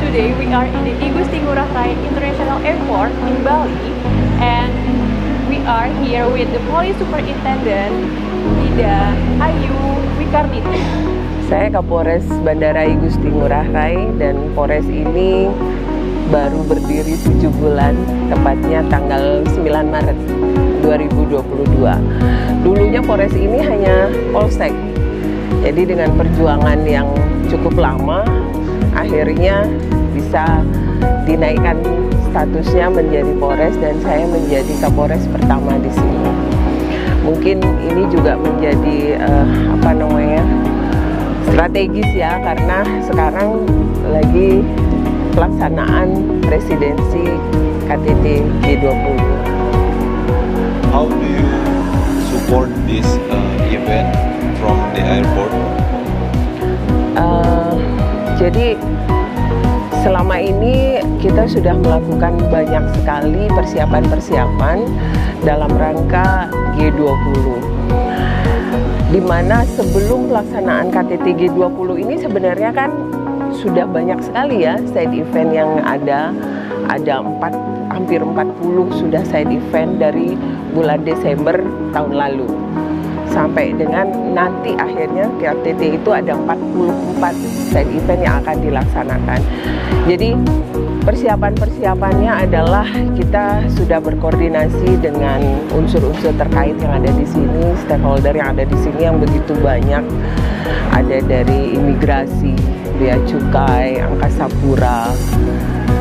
today we are in the Igusti Ngurah Rai International Airport in Bali, and we are here with the Police Superintendent Ida Ayu Wikarniti. Saya Kapolres Bandara Igusti Ngurah Rai, dan Polres ini baru berdiri 7 bulan, tepatnya tanggal 9 Maret 2022. Dulunya Polres ini hanya Polsek. Jadi dengan perjuangan yang cukup lama, akhirnya bisa dinaikkan statusnya menjadi Polres dan saya menjadi Kapolres pertama di sini. Mungkin ini juga menjadi strategis ya, karena sekarang lagi pelaksanaan presidensi KTT G20. How do you support this event from the airport? Jadi selama ini kita sudah melakukan banyak sekali persiapan-persiapan dalam rangka G20. Di mana sebelum pelaksanaan KTT G20 ini sebenarnya kan sudah banyak sekali ya side event yang ada hampir 40 sudah side event dari bulan Desember tahun lalu sampai dengan nanti akhirnya KTT itu ada 44 side event yang akan dilaksanakan. Jadi persiapan-persiapannya adalah kita sudah berkoordinasi dengan unsur-unsur terkait yang ada di sini, stakeholder yang ada di sini yang begitu banyak. Ada dari imigrasi, bea cukai, angkasa pura,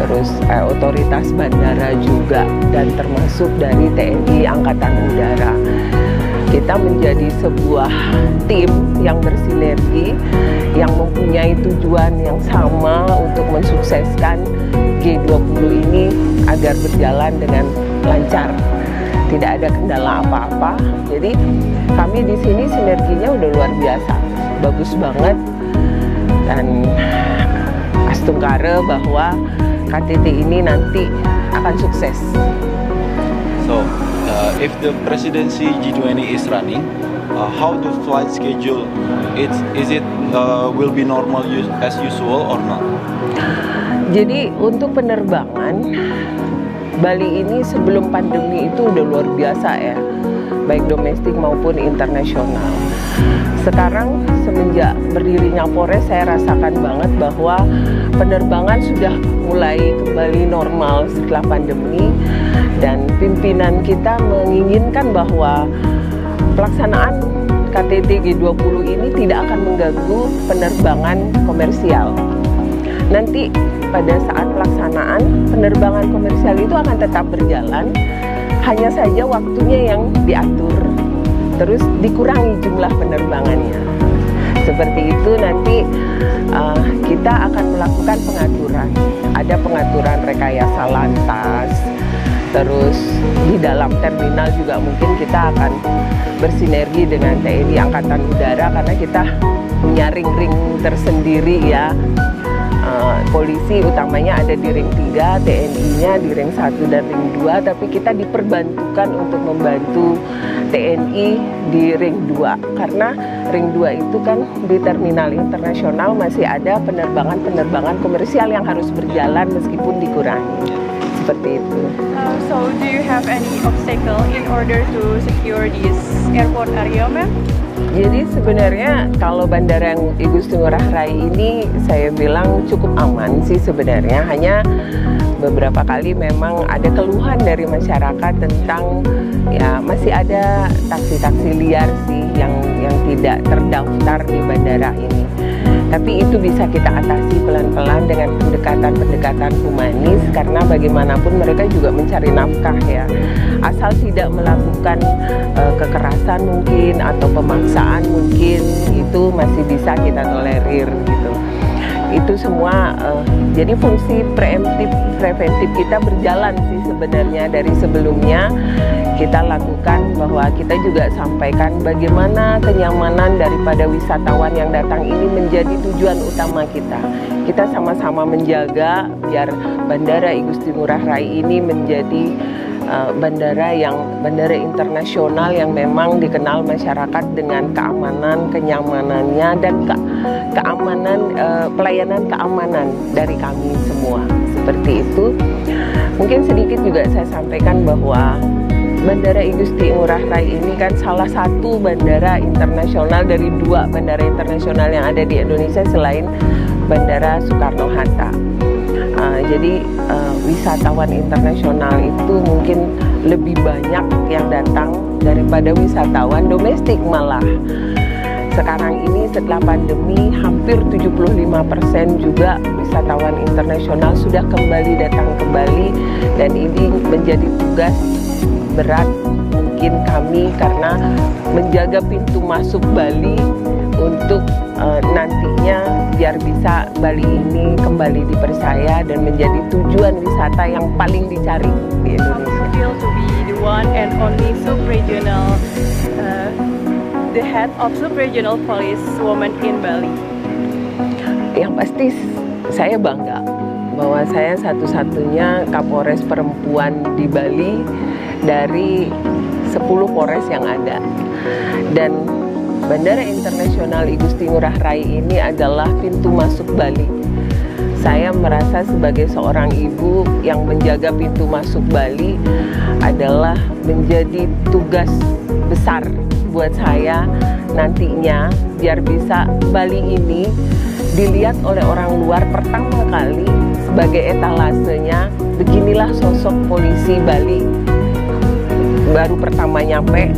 terus otoritas bandara juga, dan termasuk dari TNI Angkatan Udara. Kita menjadi sebuah tim yang bersinergi, yang mempunyai tujuan yang sama untuk mensukseskan G20 ini agar berjalan dengan lancar, tidak ada kendala apa-apa. Jadi kami di sini sinerginya udah luar biasa, bagus banget, dan astungkara bahwa KTT ini nanti akan sukses. So, if the presidency G20 is running, how the flight schedule? Is it will be normal as usual or not? Jadi untuk penerbangan Bali ini sebelum pandemi itu udah luar biasa ya, baik domestik maupun internasional. Sekarang semenjak berdirinya Polres saya rasakan banget bahwa penerbangan sudah mulai kembali normal setelah pandemi, dan pimpinan kita menginginkan bahwa pelaksanaan KTT G20 ini tidak akan mengganggu penerbangan komersial. Nanti pada saat pelaksanaan, penerbangan komersial itu akan tetap berjalan, hanya saja waktunya yang diatur, terus dikurangi jumlah penerbangannya. Seperti itu nanti kita akan melakukan pengaturan. Ada pengaturan rekayasa lantas, terus di dalam terminal juga mungkin kita akan bersinergi dengan TNI Angkatan Udara karena kita punya ring-ring tersendiri ya. Polisi utamanya ada di ring 3, TNI-nya di ring 1 dan ring 2, tapi kita diperbantukan untuk membantu TNI di ring 2 karena ring 2 itu kan di terminal internasional masih ada penerbangan-penerbangan komersial yang harus berjalan meskipun dikurangi. Seperti itu. So do you have any obstacle in order to secure this airport area, ma'am? Jadi sebenarnya kalau Bandara Igusti Ngurah Rai ini saya bilang cukup aman sih sebenarnya. Hanya beberapa kali memang ada keluhan dari masyarakat tentang ya masih ada taksi-taksi liar sih yang tidak terdaftar di bandara ini. Tapi itu bisa kita atasi pelan-pelan dengan pendekatan-pendekatan humanis karena bagaimanapun mereka juga mencari nafkah ya. Asal tidak melakukan kekerasan mungkin atau pemaksaan mungkin itu masih bisa kita tolerir gitu. Itu semua jadi fungsi preventif kita berjalan sih sebenarnya dari sebelumnya. Kita lakukan bahwa kita juga sampaikan bagaimana kenyamanan daripada wisatawan yang datang ini menjadi tujuan utama kita. Kita sama-sama menjaga biar Bandara Igusti Ngurah Rai ini menjadi bandara internasional yang memang dikenal masyarakat dengan keamanan, kenyamanannya, dan pelayanan keamanan dari kami semua. Seperti itu. Mungkin sedikit juga saya sampaikan bahwa Bandara I Gusti Ngurah Rai ini kan salah satu bandara internasional dari 2 bandara internasional yang ada di Indonesia selain Bandara Soekarno-Hatta. Jadi wisatawan internasional itu mungkin lebih banyak yang datang daripada wisatawan domestik malah. Sekarang ini setelah pandemi hampir 75% juga wisatawan internasional sudah kembali datang ke Bali, dan ini menjadi tugas berat mungkin kami karena menjaga pintu masuk Bali untuk nantinya biar bisa Bali ini kembali dipercaya dan menjadi tujuan wisata yang paling dicari di Indonesia. Feel to be the one and only sub-regional, the head of sub-regional police woman in Bali. Yang pasti saya bangga bahwa saya satu-satunya Kapolres perempuan di Bali dari 10 Polres yang ada. Dan Bandara Internasional I Gusti Ngurah Rai ini adalah pintu masuk Bali. Saya merasa sebagai seorang ibu yang menjaga pintu masuk Bali adalah menjadi tugas besar buat saya nantinya, biar bisa Bali ini dilihat oleh orang luar pertama kali sebagai etalasenya. Beginilah sosok polisi Bali. Baru pertama nyampe,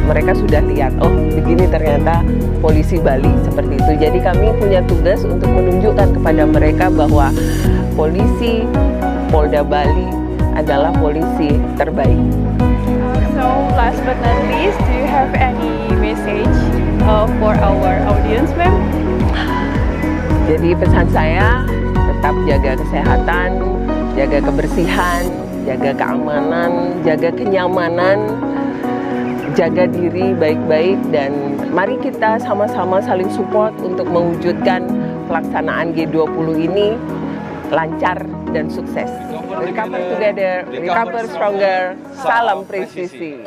mereka sudah lihat, oh begini ternyata polisi Bali, seperti itu. Jadi kami punya tugas untuk menunjukkan kepada mereka bahwa polisi Polda Bali adalah polisi terbaik. So last but not least, do you have any message for our audience, ma'am? Jadi pesan saya, tetap jaga kesehatan, jaga kebersihan, jaga keamanan, jaga kenyamanan, jaga diri baik-baik, dan mari kita sama-sama saling support untuk mewujudkan pelaksanaan G20 ini lancar dan sukses. Recover together, recover stronger, salam presisi.